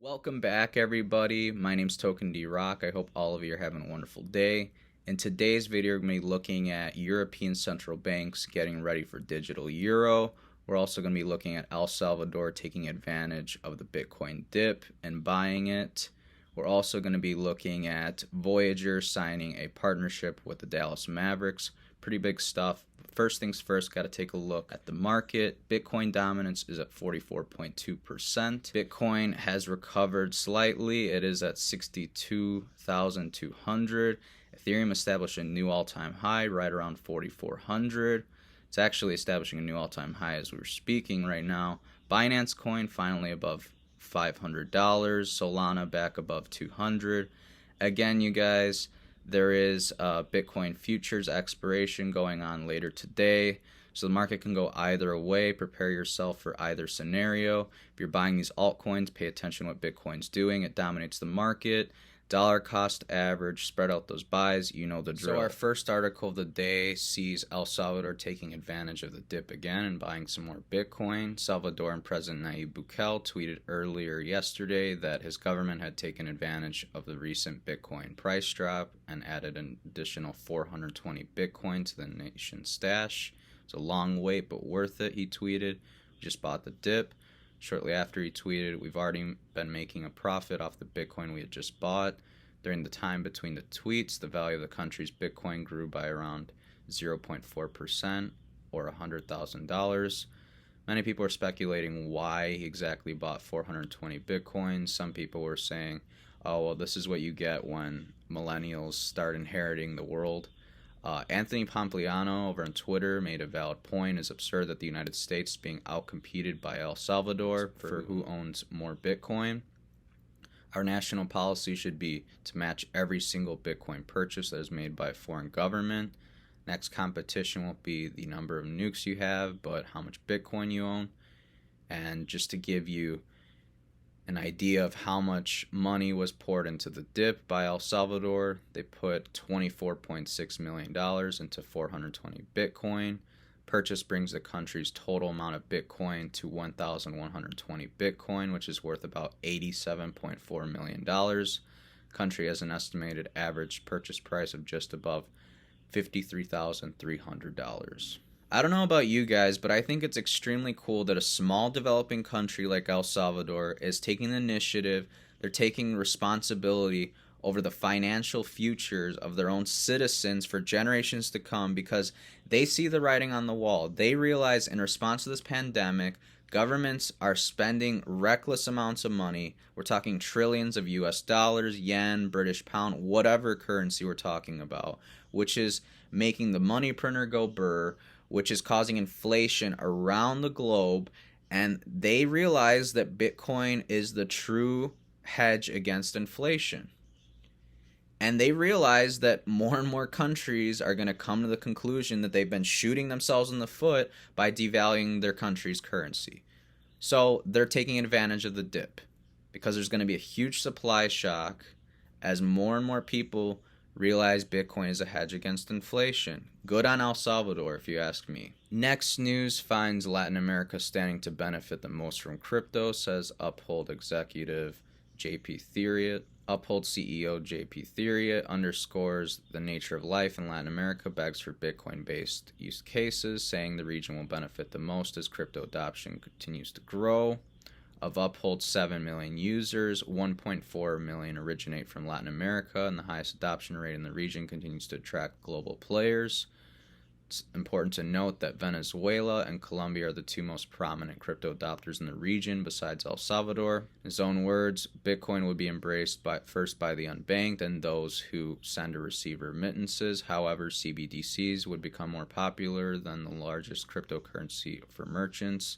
Welcome back, everybody. My name's Token D Rock. I hope all of you are having a wonderful day. In today's video, we're going to be looking at European central banks getting ready for digital euro. We're also going to be looking at El Salvador taking advantage of the Bitcoin dip and buying it. We're also going to be looking at Voyager signing a partnership with the Dallas Mavericks. Pretty big stuff. First things first, got to take a look at the market. Bitcoin dominance is at 44.2%. Bitcoin has recovered slightly. It is at 62,200. Ethereum established a new all-time high right around 4,400. It's actually establishing a new all-time high as we're speaking right now. Binance Coin finally above $500. Solana back above 200. Again, you guys, there is a Bitcoin futures expiration going on later today. So the market can go either way. Prepare yourself for either scenario. If you're buying these altcoins, pay attention to what Bitcoin's doing. It dominates the market. Dollar cost average, spread out those buys, you know the drill. So our first article of the day sees El Salvador taking advantage of the dip again and buying some more Bitcoin. Salvadoran President Nayib Bukele tweeted earlier yesterday that his government had taken advantage of the recent Bitcoin price drop and added an additional 420 Bitcoin to the nation's stash. It's a long wait, but worth it, he tweeted. We just bought the dip. Shortly after he tweeted, we've already been making a profit off the Bitcoin we had just bought. During the time between the tweets, the value of the country's Bitcoin grew by around 0.4% or $100,000. Many people are speculating why he exactly bought 420 Bitcoins. Some people were saying, oh, well, this is what you get when millennials start inheriting the world. Anthony Pompliano over on Twitter made a valid point. It's absurd that the United States is being outcompeted by El Salvador for who owns more Bitcoin. Our national policy should be to match every single Bitcoin purchase that is made by a foreign government. Next competition won't be the number of nukes you have, but how much Bitcoin you own. And just to give you an idea of how much money was poured into the dip by El Salvador, they put $24.6 million into 420 Bitcoin. Purchase brings the country's total amount of Bitcoin to 1,120 Bitcoin, which is worth about $87.4 million. Country has an estimated average purchase price of just above $53,300. I don't know about you guys, but I think it's extremely cool that a small developing country like El Salvador is taking the initiative. They're taking responsibility over the financial futures of their own citizens for generations to come because they see the writing on the wall. They realize in response to this pandemic, governments are spending reckless amounts of money. We're talking trillions of US dollars, yen, British pound, whatever currency we're talking about, which is making the money printer go burr, which is causing inflation around the globe, and they realize that Bitcoin is the true hedge against inflation. And they realize that more and more countries are going to come to the conclusion that they've been shooting themselves in the foot by devaluing their country's currency. So they're taking advantage of the dip because there's going to be a huge supply shock as more and more people realize Bitcoin is a hedge against inflation. Good on El Salvador, if you ask me. Next news finds Latin America standing to benefit the most from crypto, says Uphold executive JP Theriot. Uphold CEO JP Theriot underscores the nature of life in Latin America, begs for Bitcoin-based use cases, saying the region will benefit the most as crypto adoption continues to grow. Of Uphold's 7 million users, 1.4 million originate from Latin America, and the highest adoption rate in the region continues to attract global players. It's important to note that Venezuela and Colombia are the two most prominent crypto adopters in the region besides El Salvador. In his own words, Bitcoin would be embraced first by the unbanked and those who send or receive remittances. However, CBDCs would become more popular than the largest cryptocurrency for merchants.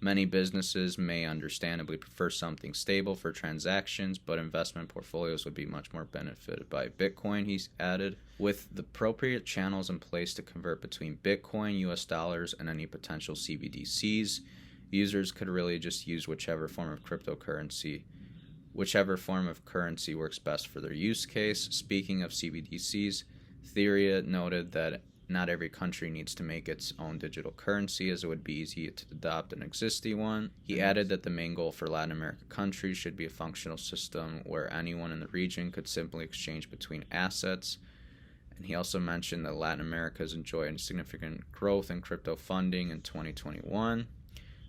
Many businesses may understandably prefer something stable for transactions, but investment portfolios would be much more benefited by Bitcoin, he added. With the appropriate channels in place to convert between Bitcoin, US dollars, and any potential CBDCs, users could really just use whichever form of currency works best for their use case. Speaking of CBDCs, Theriot noted that not every country needs to make its own digital currency, as it would be easy to adopt an existing one. He added that the main goal for Latin American countries should be a functional system where anyone in the region could simply exchange between assets. And he also mentioned that Latin America has enjoyed significant growth in crypto funding in 2021.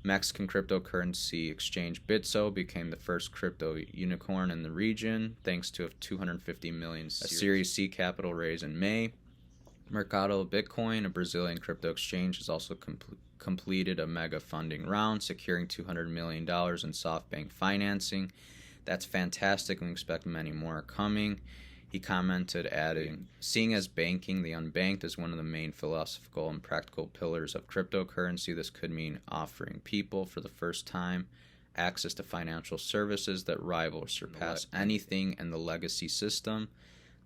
Mexican cryptocurrency exchange Bitso became the first crypto unicorn in the region, thanks to a $250 million Series C capital raise in May. Mercado Bitcoin, a Brazilian crypto exchange, has also completed a mega funding round, securing $200 million in SoftBank financing. That's fantastic, and we expect many more coming. He commented, adding, "Seeing as banking the unbanked is one of the main philosophical and practical pillars of cryptocurrency, this could mean offering people, for the first time, access to financial services that rival or surpass anything in the legacy system.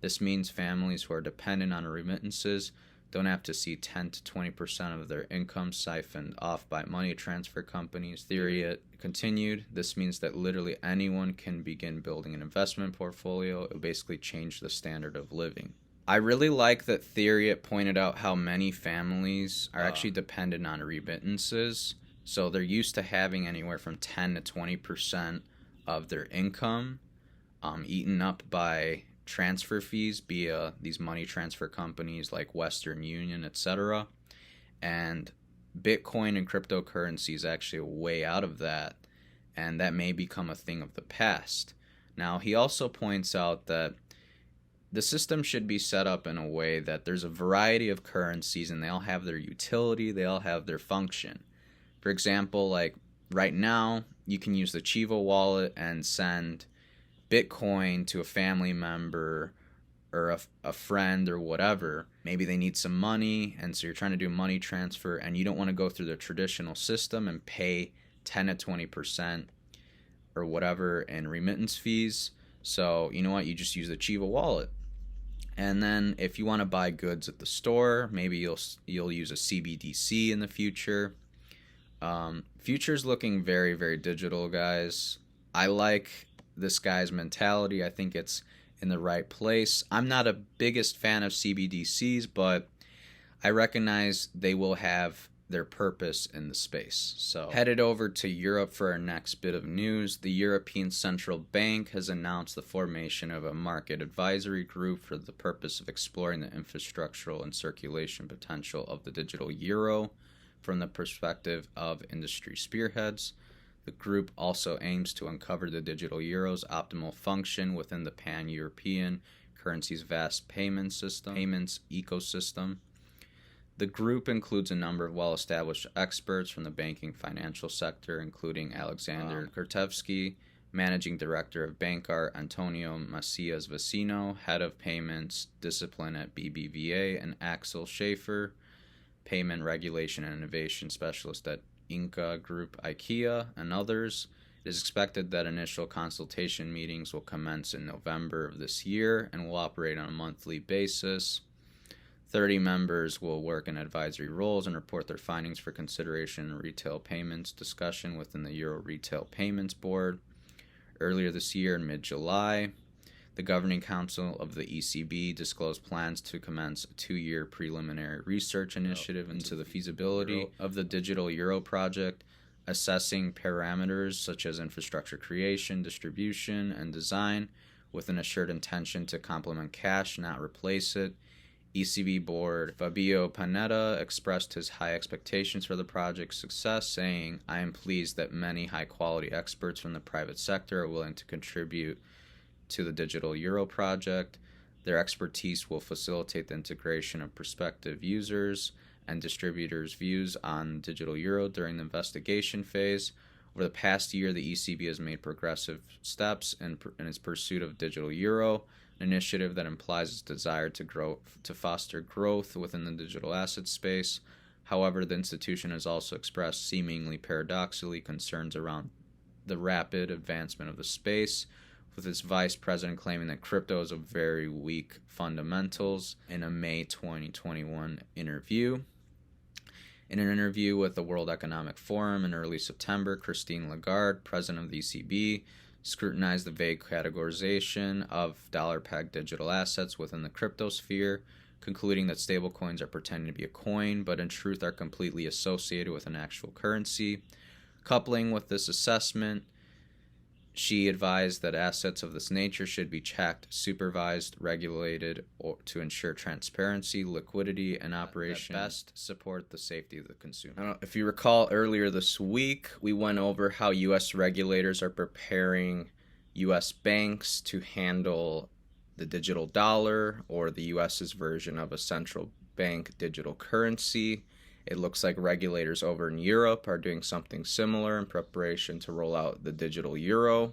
This means families who are dependent on remittances don't have to see 10 to 20% of their income siphoned off by money transfer companies." Theory continued, "This means that literally anyone can begin building an investment portfolio. It will basically change the standard of living." I really like that Theory pointed out how many families are actually dependent on remittances. So they're used to having anywhere from 10 to 20% of their income eaten up by transfer fees via these money transfer companies like Western Union, etc. And Bitcoin and cryptocurrency is actually a way out of that, and that may become a thing of the past. Now, he also points out that the system should be set up in a way that there's a variety of currencies and they all have their utility, they all have their function. For example, like right now, you can use the Chivo wallet and send Bitcoin to a family member or a friend or whatever. Maybe they need some money, and so you're trying to do money transfer, and you don't want to go through the traditional system and pay 10 to 20% or whatever in remittance fees. So you know what? You just use the Chivo wallet. And then if you want to buy goods at the store, maybe you'll use a CBDC in the future. Future's looking very, very digital, guys. I like this guy's mentality. I think it's in the right place. I'm not a biggest fan of CBDCs, but I recognize they will have their purpose in the space. So headed over to Europe for our next bit of news. The European Central Bank has announced the formation of a market advisory group for the purpose of exploring the infrastructural and circulation potential of the digital euro from the perspective of industry spearheads. The group also aims to uncover the digital euro's optimal function within the pan-European currency's vast payments ecosystem. The group includes a number of well-established experts from the banking financial sector, including Alexander Kurtevsky, Managing Director of Bankart, Antonio Macias Vecino, Head of Payments Discipline at BBVA, and Axel Schaefer, Payment Regulation and Innovation Specialist at Inca Group IKEA, and others. It is expected that initial consultation meetings will commence in November of this year and will operate on a monthly basis. 30 members will work in advisory roles and report their findings for consideration in retail payments discussion within the Euro Retail Payments Board. Earlier this year, in mid-July, the Governing Council of the ECB disclosed plans to commence a 2-year preliminary research initiative into the feasibility of the digital euro project, assessing parameters such as infrastructure creation, distribution, and design, with an assured intention to complement cash, not replace it. ECB Board Fabio Panetta expressed his high expectations for the project's success, saying, "I am pleased that many high-quality experts from the private sector are willing to contribute to the digital euro project. Their expertise will facilitate the integration of prospective users and distributors' views on digital euro during the investigation phase. Over the past year, the ECB has made progressive steps in its pursuit of digital euro, an initiative that implies its desire to foster growth within the digital asset space. However, the institution has also expressed, seemingly paradoxically, concerns around the rapid advancement of the space, with its vice president claiming that crypto is of very weak fundamentals in a May 2021 interview. In an interview with the World Economic Forum in early September, Christine Lagarde, president of the ECB, scrutinized the vague categorization of dollar-pegged digital assets within the crypto sphere, concluding that stablecoins are pretending to be a coin, but in truth are completely associated with an actual currency. Coupling with this assessment, she advised that assets of this nature should be checked, supervised, regulated, or to ensure transparency, liquidity, and operation that best support the safety of the consumer. If you recall, earlier this week, we went over how U.S. regulators are preparing U.S. banks to handle the digital dollar, or the U.S.'s version of a central bank digital currency. It looks like regulators over in Europe are doing something similar in preparation to roll out the digital euro.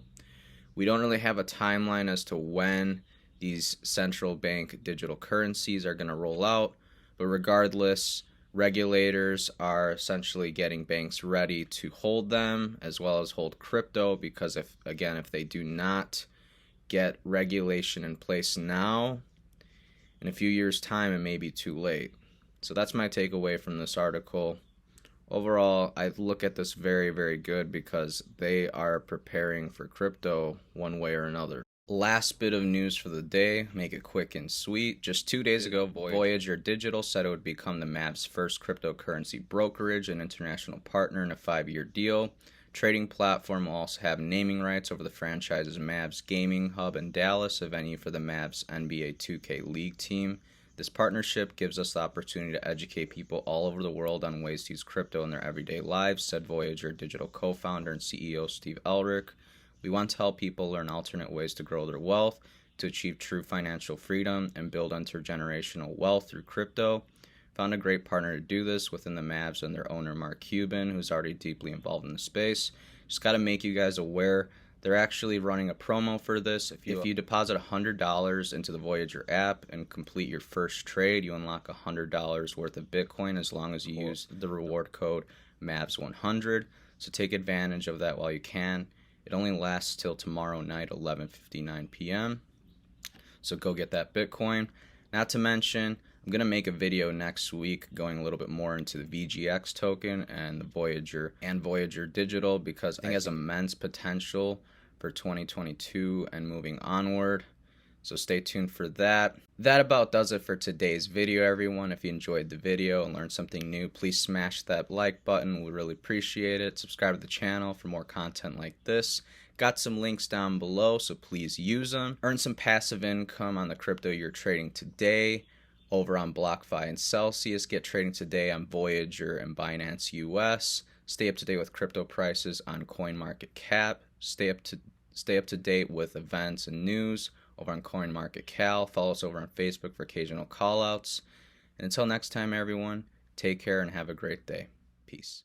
We don't really have a timeline as to when these central bank digital currencies are going to roll out, but regardless, regulators are essentially getting banks ready to hold them as well as hold crypto, because if they do not get regulation in place now, in a few years' time it may be too late. So that's my takeaway from this article. Overall, I look at this very, very good because they are preparing for crypto one way or another. Last bit of news for the day, make it quick and sweet. Just 2 days ago, Voyager Digital said it would become the Mavs' first cryptocurrency brokerage and international partner in a 5-year deal. Trading platform will also have naming rights over the franchise's Mavs Gaming Hub in Dallas, a venue for the Mavs NBA 2K League team. This partnership gives us the opportunity to educate people all over the world on ways to use crypto in their everyday lives, said Voyager Digital co-founder and CEO Steve Elric. We want to help people learn alternate ways to grow their wealth, to achieve true financial freedom, and build intergenerational wealth through crypto. Found a great partner to do this within the Mavs and their owner Mark Cuban, who's already deeply involved in the space. Just got to make you guys aware, they're actually running a promo for this. If you deposit $100 into the Voyager app and complete your first trade, you unlock $100 worth of Bitcoin as long as you use the reward code MAVS100. So take advantage of that while you can. It only lasts till tomorrow night, 11:59 p.m. So go get that Bitcoin. Not to mention, I'm going to make a video next week going a little bit more into the VGX token and the Voyager Digital, because I think it has immense potential for 2022 and moving onward. So stay tuned for that. That about does it for today's video, everyone. If you enjoyed the video and learned something new, please smash that like button. We really appreciate it. Subscribe to the channel for more content like this. Got some links down below, so please use them. Earn some passive income on the crypto you're trading today over on BlockFi and Celsius. Get trading today on Voyager and Binance US. Stay up to date with crypto prices on CoinMarketCap. Stay up to date with events and news over on CoinMarketCal. Follow us over on Facebook for occasional callouts. And until next time, everyone, take care and have a great day. Peace.